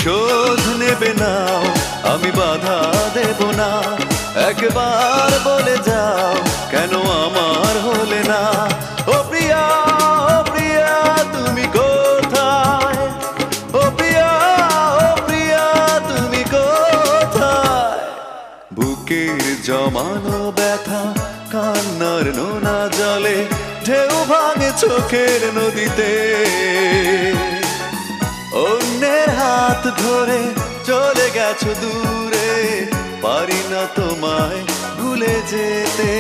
প্রতিশোধ নেবে না, আমি বাধা দেব না। একবার বলে যাও কেন আমার হলে না। ও প্রিয়া, ও প্রিয়া তুমি কোথায়? ও প্রিয়া, ও প্রিয়া তুমি কোথায়? বুকের জমানো ব্যথা কান্নার নোনা জলে ঢেউ ভাঙে চোখের নদীতে। অন্যের হাত ধরে চলে গেছো দূরে, পারি না তোমায় ভুলে যেতে।